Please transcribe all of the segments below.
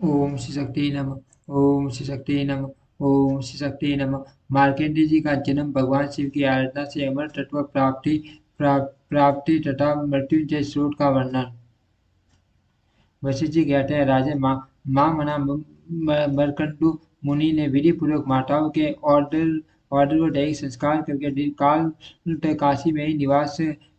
ओम श्री शक्ति नमः। ओम श्री शक्ति नमः। ओम श्री शक्ति नमः। मार्कंडेय जी का जन्म भगवान शिव की आराधना से अमर तत्व प्राप्ति तथा मृत्युंजय स्रोत का वर्णन। वशिष्ठ जी कहते हैं, राजे माँ मना मरकंडू मुनि ने विधि पूर्वक माताओं के ऑर्डर को दैहिक संस्कार करके दीर्घकाल तक काशी में ही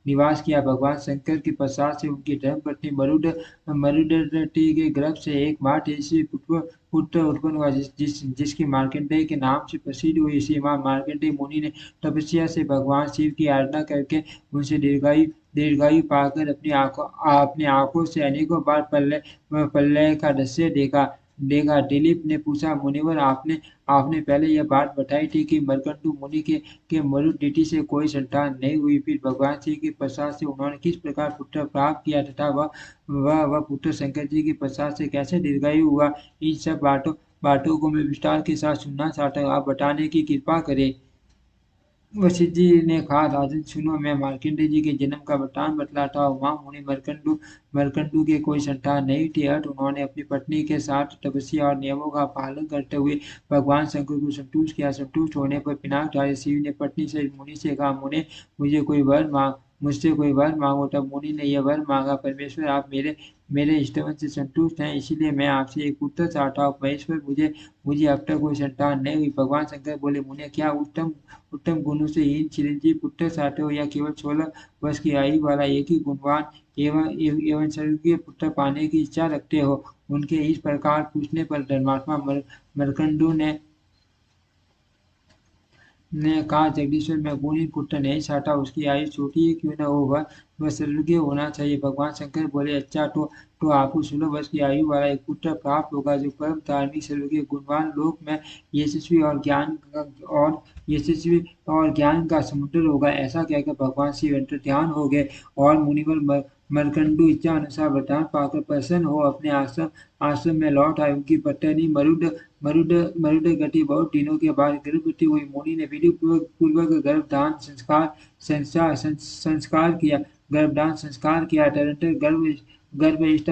निवास किया। भगवान शंकर के पश्चात से उनकी धर्मपत्नी मरुदटी के गर्भ से एक माँ तेजस्वी पुत्र उत्पन्न हुआ, जिसकी मार्कंडेय के नाम से प्रसिद्ध हुई। इसी माँ मार्कंडेय मुनि ने तपस्या से भगवान शिव की आराधना करके उनसे दीर्घायु पाकर अपनी आंखों से अनेकों बार प्रलय का दृश्य देखा। दिलीप ने पूछा, मुनिवर, आपने आपने पहले यह बात बताई थी कि मरकंडू मुनि के मरुदीटी से कोई संतान नहीं हुई, फिर भगवान शिव के प्रसाद से उन्होंने किस प्रकार पुत्र प्राप्त किया तथा वह पुत्र शंकर जी के प्रसाद से कैसे दीर्घायु हुआ? इन सब बातों को मैं विस्तार के साथ सुनना चाहता हूँ, आप बताने की कृपा करें। वशिष्ठ जी ने कहा, राजन सुनो, मैं मार्कंडेय जी के जन्म का वृतांत बतलाता हूँ। वहाँ मुनि मरकंडू के कोई संतान नहीं थी, अतः उन्होंने अपनी पत्नी के साथ तपस्या और नियमों का पालन करते हुए भगवान शंकर को संतुष्ट किया। संतुष्ट होने पर पिनाकधारी शिव ने पत्नी से मुनि से कहा, मुने, मुझसे कोई वर मांगो। तब मुनि ने यह वर मांगा, परमेश्वर, आप मेरे इष्टवन से संतुष्ट हैं, इसीलिए मैं आपसे एक पुत्र चाहता हूँ। महेश्वर, मुझे मुझे अब तक कोई संतान नहीं हुई। भगवान शंकर बोले, मुने, क्या उत्तम उत्तम गुणों से हीन चिरंजीव पुत्र चाहते हो, या केवल 16 वर्ष की आयु वाला एक ही गुणवान एवं स्वर्गीय पुत्र पाने की इच्छा रखते हो? उनके इस प्रकार पूछने पर धर्मात्मा मरकंडू ने कहा, जगदीश्वर, मैं गुणी पुत्र नहीं चाहता, उसकी आयु छोटी ही क्यों न हो, वह स्वर्गीय होना चाहिए। भगवान शंकर बोले, अच्छा, तो आपको 16 वर्ष की आयु वाला एक पुत्र प्राप्त होगा, जो परम धार्मिक स्वर्गीय गुणवान लोक में यशस्वी और यशस्वी और ज्ञान का समुद्र होगा। ऐसा कहकर भगवान शिव अंतर ध्यान हो गए और मुनिवर मरकंडू इच्छा अनुसार वरदान पाकर प्रसन्न हो अपने आश्रम आश्रम में लौट आए। उनकी पत्नी मरुड मरुदगति बहुत दिनों के बाद गर्भवती हुई। मुनि ने विधि पूर्वक गर्भधान संस्कार किया। तदनंतर गर्भस्थ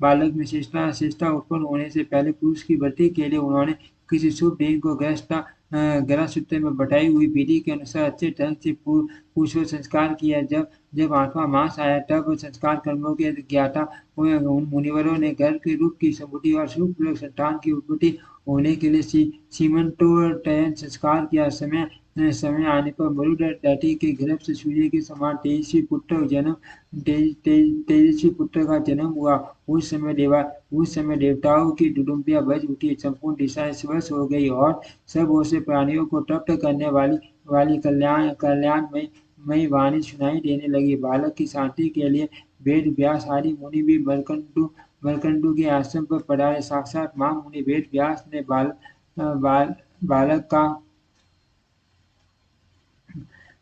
बालक में शिष्टता उत्पन्न होने से पहले पुरुष की वृद्धि के लिए उन्होंने किसी शुभ दिन को ग्रह सूत्र में बताई हुई विधि के अनुसार अच्छे ढंग से पुष्प संस्कार किया। जब जब 8वां मास आया, तब संस्कार कर्मों के ज्ञाता उन मुनिवरों ने गर्भ के रूप की समृद्धि और सुखपूर्वक संतान की उत्पत्ति होने के लिए सीमंतोत्तयन संस्कार किया। समय आने पर मरुदटी के गर्भ से सूर्य के समान तेजस्वी पुत्र का जन्म हुआ। उस समय देवताओं की दुदुम्बियां बज उठी, संपूर्ण दिशाएं स्वस्थ हो गई और सब ओर से प्राणियों को तृप्त करने वाली कल्याणमयी मई वाणी सुनाई देने लगी। बालक की शांति के लिए वेद व्यास आदि मुनि भी मरकंडू के आश्रम पर पधारे। साक्षात मां मुनि वेद व्यास ने बाल, बालक का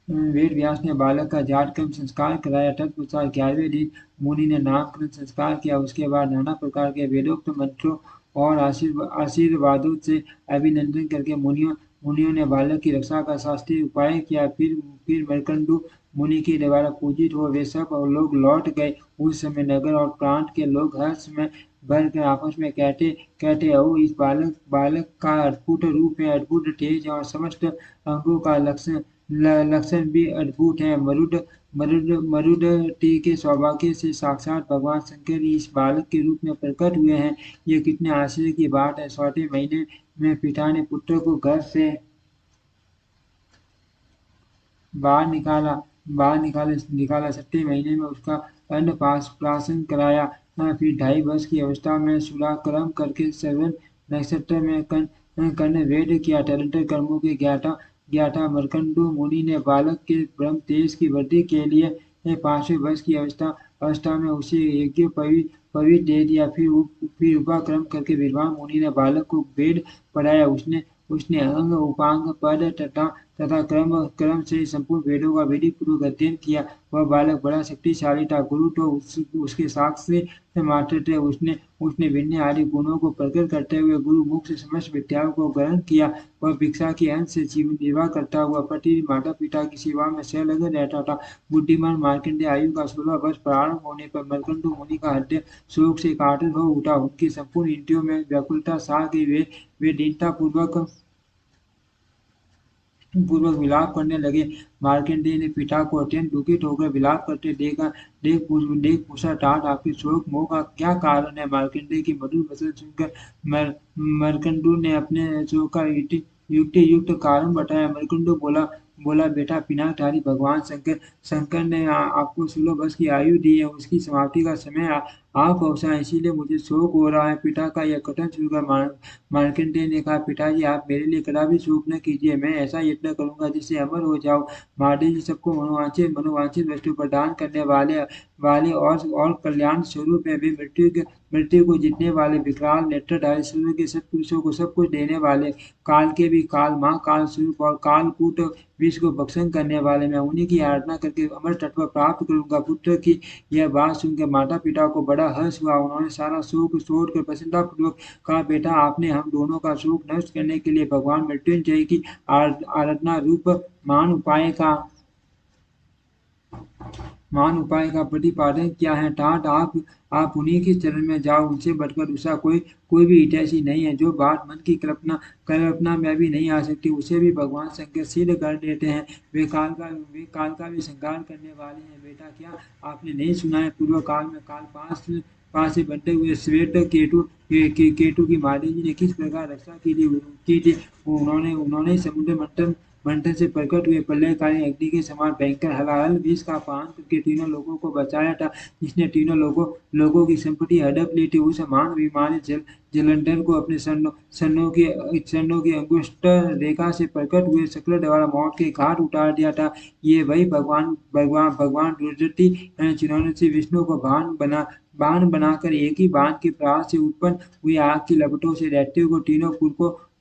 वेद व्यास ने बालक का जातकर्म संस्कार कराया। तत्पश्चात 11वें दिन मुनि ने नामकरण संस्कार किया। उसके बाद नाना प्रकार के वेदोक्त मंत्रों और आशीर्वादों से अभिनंदन करके मुनियों ने बालक की रक्षा का शास्त्रीय उपाय किया। फिर मरकंडू मुनि के द्वारा पूजित हो वे सब लोग लौट गए। उस समय नगर और प्रांत के लोग हर्ष में भर कर आपस में कहते कहते, ओ, इस बालक का अद्भुत रूप है, अद्भुत तेज और समस्त अंगों का लक्षण भी अद्भुत है। मरुदटी के सौभाग्य से साक्षात भगवान शंकर ही इस बालक के रूप में प्रकट हुए हैं। ये कितने आश्चर्य की बात है। 6वें महीने में पिता ने पुत्र को घर से बाहर निकाला बाहर निकाले निकाला 7वें महीने में उसका अन्नप्राशन कराया। फिर 2.5 वर्ष की अवस्था में शुभारंभ करके श्रवण नक्षत्र में कर्ण वेद किया। तदनंतर कर्मों के ज्ञाता मरकंडू मुनि ने बालक के ब्रह्म तेज की वृद्धि के लिए 5वें वर्ष की अवस्था में उसे यज्ञ पवित्र दे दिया। फिर उपाक्रम करके विद्वान मुनि ने बालक को वेद पढ़ाया। उसने उसने अंग उपांग पद तथा क्रम क्रम से संपूर्ण वेदों का विधि पूर्वक अध्ययन किया। वह बालक बड़ा शक्तिशाली था। गुरु तो उसके साथ से मास्टर थे। उसने उसने विनय आदि गुणों को प्रकट करते हुए गुरु मुख से समस्त विद्याओं को ग्रहण किया। वह भिक्षा के अंश से जीवन निर्वाह करता हुआ प्रतिदिन माता पिता की सेवा में संलग्न रहता था। बुद्धिमान मार्कंडेय आयु का 16 वर्ष प्रारंभ होने पर मर्कंडु मुनि का हृदय शोक से कातर हो उठा। उनकी संपूर्ण इंद्रियों में व्याकुलता छा गई। वे दीनता पूर्वक विलाप करने लगे। मार्कंडेय ने पिता को अत्यंत दुखित होकर विलाप करते देखा। देख पूछा, तात आपके शोक मोह का क्या कारण है? मार्कंडेय की मधुर वचन सुनकर मर्कंडु ने अपने शोक का युक्ति युक्त कारण बताया। मर्कंडु बोला बोला बेटा, पिनाकधारी भगवान शंकर शंकर ने आपको 16 वर्ष की आयु दी है। उसकी समाप्ति का समय आ पहुंचा है, इसीलिए मुझे शोक हो रहा है। पिता का यह कथन सुनकर मार्कंडेय ने कहा, पिताजी आप मेरे लिए कदापि शोक न कीजिए। मैं ऐसा यत्न करूंगा जिससे अमर हो जाऊं। महादेव जी सबको मनोवांछित वस्तु प्रदान करने वाले वाले और कल्याण स्वरूप है। वे मृत्यु को जीतने वाले विकराल नेत्रधारी सूर्य के सत्पुरुषों को सब कुछ देने वाले, काल के भी काल, माँ काल स्वरूप और कालकूट विष को भक्षण करने वाले। मैं उन्हीं की आराधना करके अमर तत्व प्राप्त करूंगा। पुत्र की यह बात सुनकर माता पिता को बड़ा हर्ष हुआ। उन्होंने सारा शोक छोड़कर प्रसन्नता पूर्वक कहा, बेटा आपने हम दोनों का शोक नष्ट करने के लिए भगवान मृत्युंजय की आराधना रूप मान उपाय का प्रतिपादन किया है। तात आप उन्हीं के चरण में जाओ। उनसे बढ़कर दूसरा कोई भी हितैषी नहीं है। जो बात मन की कल्पना में भी नहीं आ सकती, उसे भी भगवान शंकर सिद्ध कर देते हैं। वे काल का भी संहार करने वाले हैं। बेटा, क्या आपने नहीं सुना है? पूर्व काल में काल पास से बनते हुए श्वेत केतु की महादेव जी ने किस प्रकार रक्षा की थी। उन्होंने उन्होंने समुद्र मंथन से प्रकट हुए प्रलयकालीन अग्नि के समान भयंकर हलाहल विष का पान करके तीनों लोगों को बचाया था। जिसने तीनों लोगों की संपत्ति हड़प ली थी। उस महान अभिमानी जलंधर को अपने सन्नों की अंगुष्ठ रेखा से प्रकट हुए शक्ल द्वारा मौत के घाट उतार दिया था। ये वही भगवान दुर्जटी हैं, जिन्होंने श्री विष्णु को बाण बनाकर एक ही बाण के प्रहार से उत्पन्न हुई आग की लपटों से दैत्यों को तीनों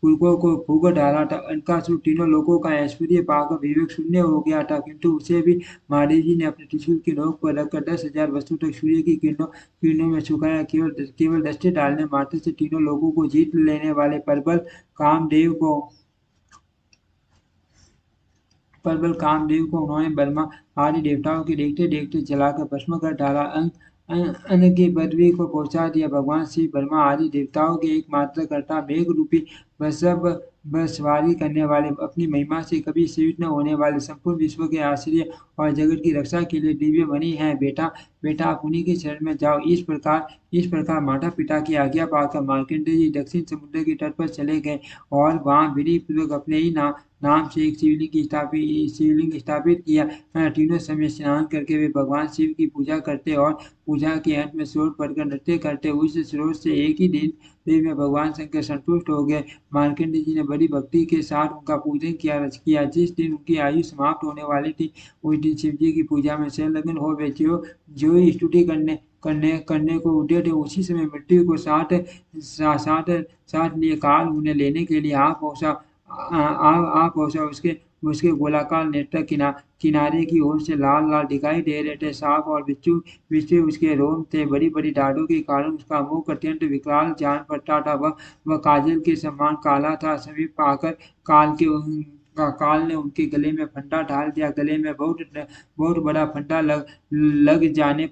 पुरखों को फूंक डाला था। अनकासुर तीनों लोगों का ऐश्वर्य पाकर विवेक शून्य हो गया था, किंतु उसे भी महादेव जी ने अपने त्रिशूल की नोक पर रखकर 10,000 वर्षों तक सूर्य की किरणों में सुखाया। केवल दृष्टि डालने मात्र से तीनों लोगों को जीत लेने वाले प्रबल कामदेव को उन्होंने ब्रह्मा आदि देवताओं के देखते देखते जलाकर भस्म कर डाला। अन्न की पदवी को पहुंचा दिया। भगवान शिव ब्रह्मा आदि देवताओं के एकमात्र कर्ता मेघ रूपी वृषभ सवारी करने वाले, अपनी महिमा से कभी सीमित न होने वाले, संपूर्ण विश्व के आश्रय और जगत की रक्षा के लिए दिव्य मणि है। बेटा आप उन्हीं के शरण में जाओ। इस प्रकार माता पिता की आज्ञा पाकर मार्कंडेय जी दक्षिण समुद्र के तट पर चले गए और वहां विधि पूर्वक अपने ही नाम से एक शिवलिंग स्थापित किया। तीनों समय स्नान करके वे भगवान शिव की पूजा करते और पूजा के अंत में स्रोत पढ़कर नृत्य करते। उस स्रोत से एक ही दिन में भगवान शंकर संतुष्ट हो गए। मार्कंडेय जी ने बड़ी भक्ति के साथ उनका पूजन किया। जिस दिन उनकी आयु समाप्त होने वाली थी, उस दिन शिव जी की पूजा में संलग्न हो गए। जो ही स्तुति करने को उठे थे, उसी समय मृत्यु को साथ लिए काल उन्हें लेने के लिए आ पहुंचा। उसके गोलाकार नेत्र किनारे की ओर से लाल लाल दिखाई दे रहे थे। सांप और बिच्छू उसके रोम थे। बड़ी बड़ी दाढ़ों के कारण उसका मुख अत्यंत विकराल जान पड़ता था। वह काजल के समान काला था। समीप आकर काल ने उनके गले में फंदा डाल दिया। गले में बहुत बड़ा फंदा लग जाने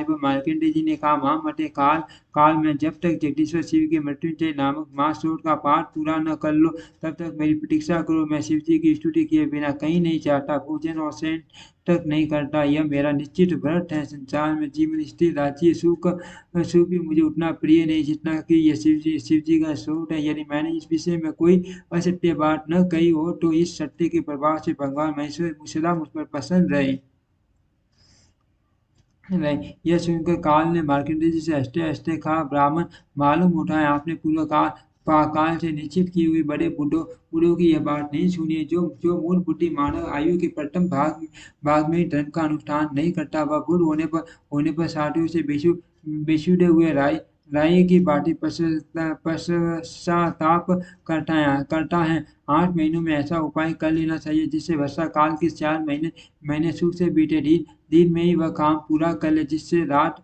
पर मार्कंडेय जी ने कहा, महामते काल में जब तक जगदीश्वर शिव के मृत्युंजय नामक महास्तोत्र का पाठ पूरा न कर लो, तब तक मेरी प्रतीक्षा करो। मैं शिव जी की स्तुति किए बिना कहीं नहीं जाता, पूजन और शयन तक नहीं करता। यह मेरा निश्चित व्रत है। संसार में जीवन, स्थिर राज्य, सुख भी मुझे उतना प्रिय नहीं जितना कि यह शिव जी का स्वरूप है। यदि मैंने इस विषय में कोई असत्य बात न कही हो, तो इस सत्य के प्रभाव से भगवान महेश्वर सदा मुझ पर प्रसन्न रहे। यह सुनकर काल ने मार्कंडेय जी से हंसते हंसते कहा, ब्राह्मण, मालूम होता है आपने पूर्व काल से निश्चित की हुई बड़े बूढ़ों की यह बात नहीं सुनी है। जो मूल बुद्धि मानव आयु के प्रथम भाग में धर्म का अनुष्ठान नहीं करता, वह बुढ़ होने पर साथियों से बेसुधे हुए राई की बाटी पश्चाताप करता है। 8 महीनों में ऐसा उपाय कर लेना चाहिए जिससे वर्षा काल के 4 महीने महीने सुख से बीते। दिन दिन में ही वह काम पूरा कर ले, जिससे रात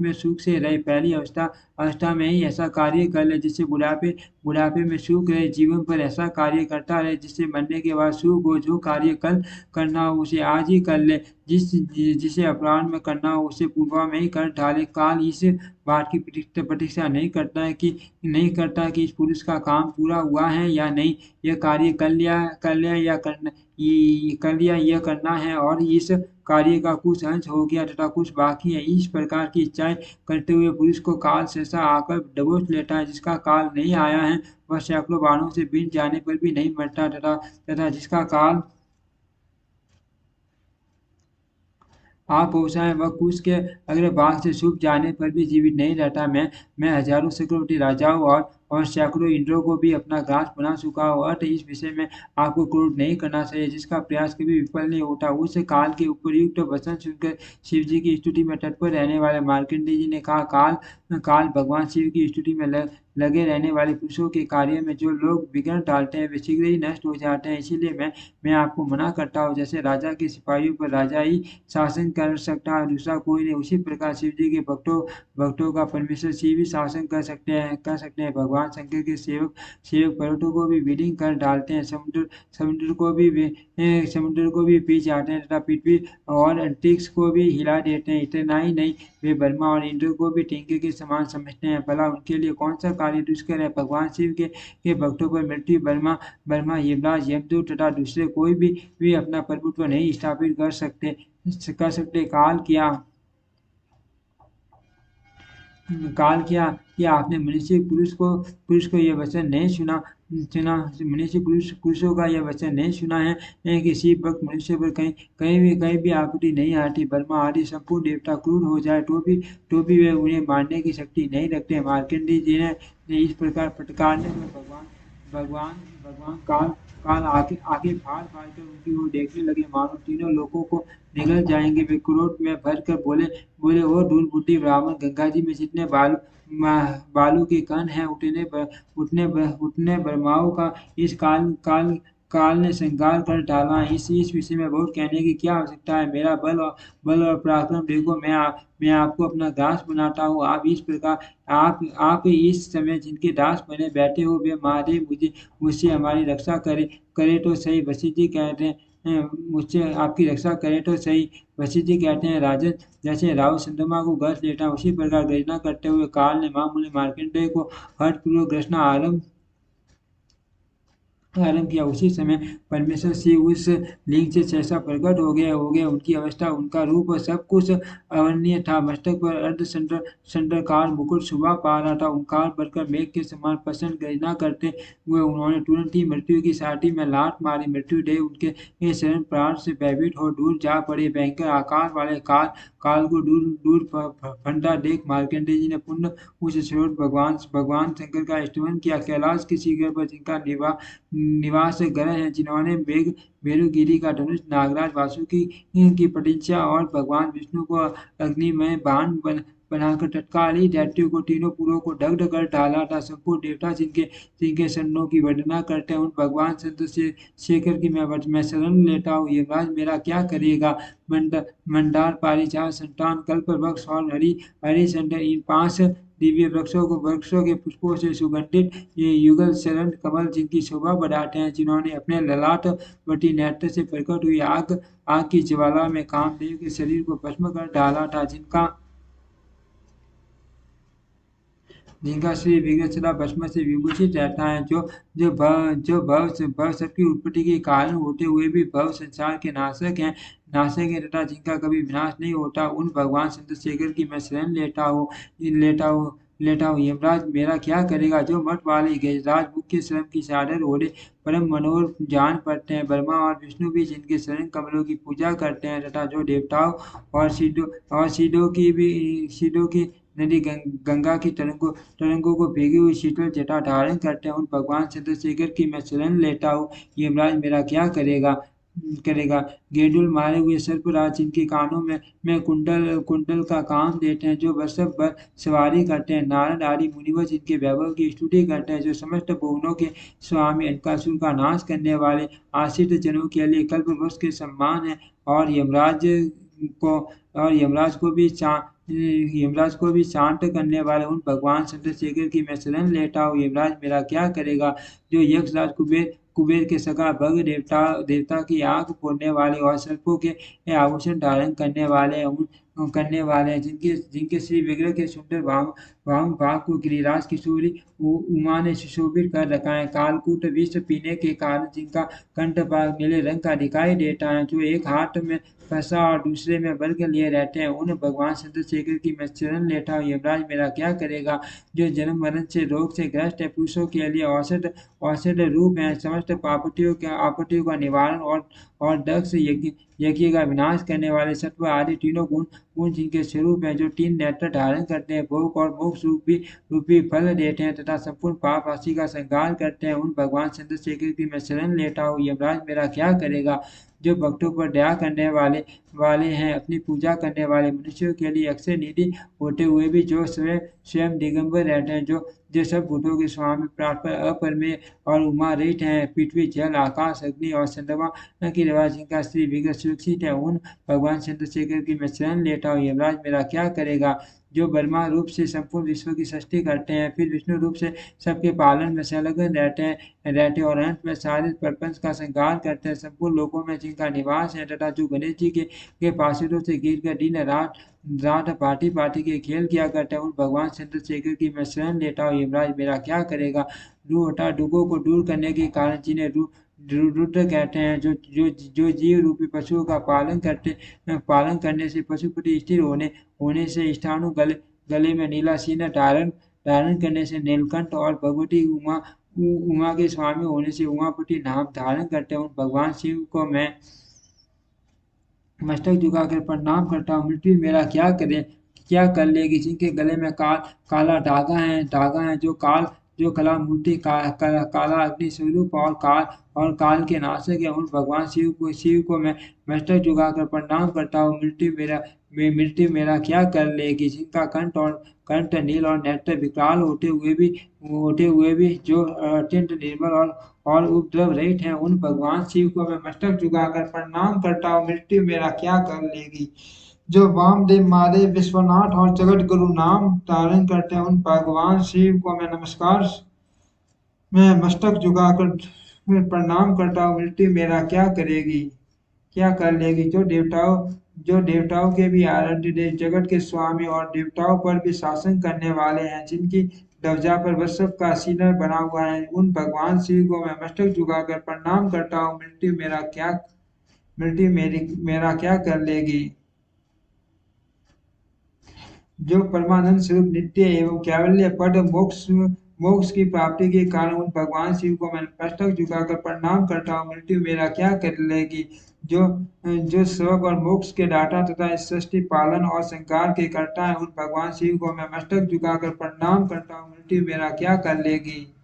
में सुख से रहे। पहली अवस्था में ही ऐसा कार्य कर ले जिससे बुढ़ापे में सुख रहे। जीवन पर ऐसा कार्य करता रहे जिससे मरने के बाद सुख हो। जो कार्य कल करना हो उसे आज ही कर ले। जिसे अपराह्न में करना हो उसे पूर्वा में ही कर डाले। काल इस बात की प्रतीक्षा नहीं करता कि इस पुरुष का काम पूरा हुआ है या नहीं। यह कार्य कर लिया या करना कर लिया यह करना है, और इस कार्य का कुछ अंश हो गया तथा कुछ बाकी है। इस प्रकार की इच्छाएं करते हुए पुरुष को काल सहसा आकर दबोच लेता है। जिसका काल नहीं आया है वह सैकड़ों बाणों से बीत जाने पर भी नहीं मरता, तथा जिसका काल आप पहुँचाएँ, वह कुश के अगले भाग से छुप जाने पर भी जीवित नहीं रहता। मैं हजारों चक्रवर्ती राजाओं और सैकड़ों इंद्रों को भी अपना ग्रास बना चुका हूँ। अतः इस विषय में आपको क्रोध नहीं करना चाहिए, जिसका प्रयास कभी विफल नहीं होता। उस काल के उपयुक्त वचन सुनकर शिव जी की स्तुति में तत्पर रहने वाले मार्कंडेय जी ने कहा, काल काल भगवान शिव की स्तुति में लगे रहने वाले पुरुषों के कार्य में जो लोग विघ्न डालते हैं वे शीघ्र ही नष्ट हो जाते हैं। इसीलिए मैं आपको मना करता हूँ। जैसे राजा के सिपाहियों पर राजा ही शासन कर सकता है, दूसरा कोई नहीं, उसी प्रकार शिव जी के भक्तों का परमेश्वर शिव ही शासन कर सकते हैं। भगवान शंकर के सेवक सेवक पर्वतों को भी विलीन कर डालते हैं। समुद्र को भी पी जाते हैं तथा पृथ्वी और अंतरिक्ष को भी हिला देते हैं। इतना ही नहीं, वे ब्रह्मा और इंद्र को भी टिंके के समान समझते हैं। भला उनके लिए कौन सा कार्य दुष्कर है। भगवान शिव के भक्तों पर मृत्यु ब्रह्मा यमराज यमदूत तथा दूसरे कोई भी अपना प्रभुत्व नहीं स्थापित कर सकते। काल किया आपने मनुष्य पुरुष को यह वचन नहीं सुना। मनुष्य पुरुषों का यह वचन नहीं सुना है कि शिव भक्त मनुष्य पर कहीं भी आपत्ति नहीं आती। ब्रह्मा आदि संपूर्ण देवता क्रूर हो जाए तो भी वे उन्हें मारने की शक्ति नहीं रखते। मार्कंडेय जी ने इस प्रकार फटकारने में भगवान भगवान काल काल आगे फाड़ कर उनकी ओर देखने लगे, मानो तीनों लोगों को निगल जाएंगे। वे क्रोध में भर कर बोले, ओ धूल बुद्धि ब्राह्मण, गंगा जी में जितने बालू के कण हैं उतने ब्रह्माओं का इस काल ने श्रृंगार कर डाला। इस विषय में बहुत कहने की क्या आवश्यकता है। मेरा बल और पराक्रम देखो। मैं आपको अपना दास बनाता हूँ। आप इस समय जिनके दास बने बैठे हो वे मारे मुझसे हमारी रक्षा करे तो सही। वशिष्ठ जी कहते हैं, मुझसे आपकी रक्षा करे तो सही। वशिष्ठ जी कहते हैं, राजन, जैसे राहु चंद्रमा को ग्रस लेता है उसी प्रकार गर्जना करते हुए काल ने महामुनि मार्कंडेय को हठपूर्वक ग्रसना आरंभ किया। उसी समय परमेश्वर शिव उस लिंग से सहसा प्रकट हो गए। उनकी अवस्था, उनका रूप और सब कुछ अवर्णनीय था। मस्तक पर संडरकार मुकुट शोभा पा रहा था। ओंकार भरकर मेघ के समान प्रसन्न गर्जना करते हुए उन्होंने तुरंत ही मृत्यु की छाती में लात मारी। मृत्यु देव उनके शरण प्राण से भयभीत हो दूर जा पड़े। भयंकर आकार वाले काल को दूर फंदा देख मार्कंडेय जी ने पुनः उस स्रोत भगवान शंकर का स्तुति किया। कैलाश की शिखर पर जिनका निवास ग्रह हैं, जिन्होंने मेरुगिरी का धनुष, नागराज वासुकी की प्रतिष्ठा और भगवान विष्णु को अग्निमय बाण बनाकर तत्काल ही दैत्यों को तीनों पुरों को दग्ध कर डाला था। संपूर्ण देवता जिनके शरणों की वंदना करते हैं उन भगवान संत से शेखर की मैं शरण लेता हूँ। यमराज मेरा क्या करेगा। मंदार पारिजात संतान कल्प वृक्ष और हरिचंदन, इन 5 दिव्य वृक्षों के पुष्पों से सुगंधित ये युगल शरण कमल जिनकी शोभा बढ़ाते हैं, जिन्होंने अपने ललाटवती नेत्र से प्रकट हुई आग की ज्वाला में कामदेव के शरीर को भस्म कर डाला था, जिनका श्री विग्रह सदा भस्म से विभूषित रहता है, जो भव सबकी उत्पत्ति के कारण होते हुए भी भव संसार के नाशक हैं तथा जिनका कभी विनाश नहीं होता, उन भगवान चंद्रशेखर की मैं शरण लेता हूँ। यमराज मेरा क्या करेगा। जो मठ वाले गजराज मुख्य श्रम की साधन ओढ़े परम मनोहर जान पड़ते हैं, ब्रह्मा और विष्णु भी जिनके शरण कमलों की पूजा करते हैं तथा जो देवताओं और सिद्धों की नदी गंगा की तरंगों को भीगी हुई शीतल जटा धारण करते हैं, उन भगवान चंद्रशेखर की मैं शरण लेता हूँ। यमराज मेरा क्या करेगा। करेगा। गेंडुल मारे हुए सर्पराज जिनके कानों में कुंडल कुंडल का काम देते हैं, जो वर्षभ भर सवारी करते हैं। नारद आदि मुनिवर जिनके वैभव की स्तुति करते हैं, जो समस्त भुवनों के स्वामी, अनकासुर का नाश करने वाले, आश्रित जनों के लिए कल्पवृक्ष के सम्मान है। और को यमराज को भी शांत करने वाले उन भगवान चंद्रशेखर की मैं शरण लेता हूँ। यमराज मेरा क्या करेगा? जो यक्षराज कुबेर कुबेर के सखा भग देवता देवता की आंख फोड़ने वाले और सर्पों के आभूषण धारण करने वाले हैं, जिनके जिनके श्री विग्रह के सुंदर वाम भाग को गिरिराज किशोरी उमा ने सुशोभित कर रखा है। कालकूट विष पीने के कारण जिनका कंठ भाग नीले रंग का दिखाई देता है, जो एक हाथ में फंसा और दूसरे में वर्ग लिए रहते हैं, उन भगवान चंद्रशेखर की मैं शरण लेता हूँ। यमराज मेरा क्या करेगा? जो जन्म मरण से रोग से ग्रस्त है, पुरुषों के लिए औषध रूप है, समस्त आपत्तियों का निवारण और दक्ष यज्ञ का विनाश करने वाले सत्व आदि तीनों गुण गुण जिनके स्वरूप है, जो तीन नेत्र धारण करते हैं, भोग और मोक्ष रूपी फल देते हैं तथा संपूर्ण पाप राशि का संहार करते हैं, उन भगवान चंद्रशेखर की मैं शरण लेता हूँ। यमराज मेरा क्या करेगा? जो भक्तों पर दया करने वाले हैं, अपनी पूजा करने वाले मनुष्यों के लिए अक्षय निधि होते हुए भी जो स्वयं स्वयं दिगंबर रहते हैं, जो सब भूतों के स्वामी प्राण अपरमेय और उमा रहित हैं, पृथ्वी जल आकाश अग्नि और चंद्रमा की रिवाज जिनका श्री विग्रह सुरक्षित है, उन भगवान चंद्रशेखर की मैं शरण लेता हूँ। यमराज मेरा क्या करेगा? जो ब्रह्मा रूप से संपूर्ण विश्व की सृष्टि करते हैं, फिर विष्णु रूप से सबके पालन में संलग्न रहते और अंत में सारे प्रपंच का संहार करते हैं, संपूर्ण लोकों में जिनका निवास है, तथा जो गणेश जी के पार्षदों से गिर कर दिन रात रात पार्टी पार्टी के खेल किया करते हैं, उन भगवान चंद्रशेखर की मैं शरण लेता हूँ। यमराज मेरा क्या करेगा? दुखों को दूर करने के कारण जिन्हें रुद्र कहते हैं, जो जीव रूपी पशुओं का पालन करने से पशुपति स्थिर होने से स्थाणु गले में नीला सीना धारण धारण करने से नीलकंठ और भगवती उमा के स्वामी होने से उमापति नाम धारण करते हैं, उन भगवान शिव को मैं मस्तक झुकाकर प्रणाम करता हूँ। मृत्यु मेरा क्या कर लेगी? जिनके गले में काला धागा है, जो कला मूर्ति काला अग्नि स्वरूप और काल के नाशक है, उन भगवान शिव को मैं मस्तक झुकाकर प्रणाम करता हूँ। मृत्यु मेरा क्या कर लेगी? जिनका कंठ नील और नेत्र विकराल होते हुए भी जो अत्यंत निर्मल और उपद्रव रहित हैं, उन भगवान शिव को मैं मस्तक झुकाकर प्रणाम करता हूँ। मृत्यु मेरा क्या कर लेगी? जो वामदेव महादेव विश्वनाथ और जगत गुरु नाम धारण करते हैं, उन भगवान शिव को मैं मस्तक झुकाकर प्रणाम करता हूँ। मृत्यु मेरा क्या करेगी? क्या कर लेगी? जो देवताओं के भी आराध्य देव, जगत के स्वामी और देवताओं पर भी शासन करने वाले हैं, जिनकी ध्वजा पर वृषभ का सीना बना हुआ है, उन भगवान शिव को मैं मस्तक झुकाकर प्रणाम करता हूँ। मृत्यु मेरा क्या कर लेगी? जो परमानंद स्वरूप नित्य एवं कैवल्य पद मोक्ष की प्राप्ति के कारण उन भगवान शिव को मैं मस्तक झुकाकर प्रणाम करता हूँ। मृत्यु मेरा क्या कर लेगी? जो जो स्वर्ग और मोक्ष के दाता तथा सृष्टि पालन और संहार के करता है, उन भगवान शिव को मैं मस्तक झुकाकर प्रणाम करता हूँ। मृत्यु मेरा क्या कर लेगी?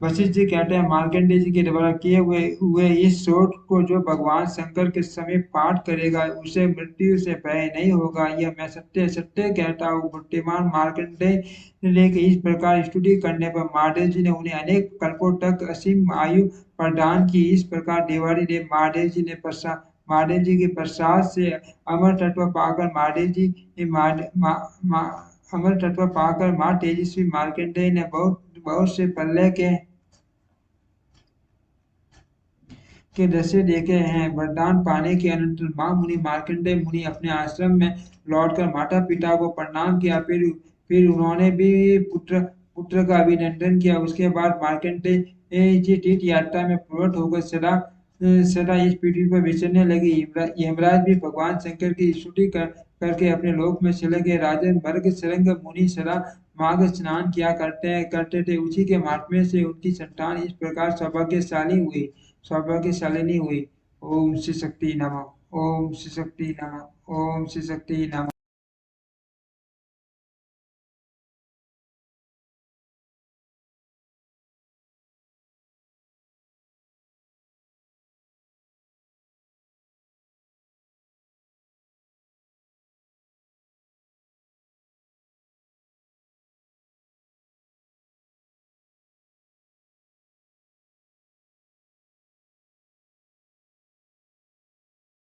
वशिष्ठ जी कहते हैं, मार्कंडेय जी के द्वारा किए हुए इस श्लोक को जो भगवान शंकर के समीप पाठ करेगा, उसे मृत्यु से भय नहीं होगा। यह मैं सत्य सत्य कहता हूँ। बुद्धिमान मार्कंडेय ने इस प्रकार स्तुति करने पर महादेव जी ने उन्हें अनेक कल्पों तक असीम आयु प्रदान की। इस प्रकार देवारी देव महादेव जी के प्रसाद से अमर तत्व पाकर अमर तत्व पाकर माँ तेजस्वी मार्कंडेय ने बहुत बहुत से प्रलय के दृश्य देखे हैं। वरदान पाने के अनंतर मां मुनि मार्कंडेय मुनि अपने आश्रम में लौटकर माता पिता को प्रणाम किया। फिर उन्होंने भी पुत्र का अभिनंदन किया। उसके बाद मार्कंडेय जी तीर्थ यात्रा में प्रवृत्त होकर सदा इस पृथ्वी पर विचरने लगे। यमराज भी भगवान शंकर की स्तुति करके अपने लोक में चले गए। राजन वर्ग सरंग मुनि सदा मार्ग स्नान किया करते थे। उसी के महात्म्य से उनकी संतान इस प्रकार सौभाग्यशालिनी हुई। ओम श्री शक्ति नमः। ओम श्री शक्ति नमः। ओम श्री शक्ति नमः।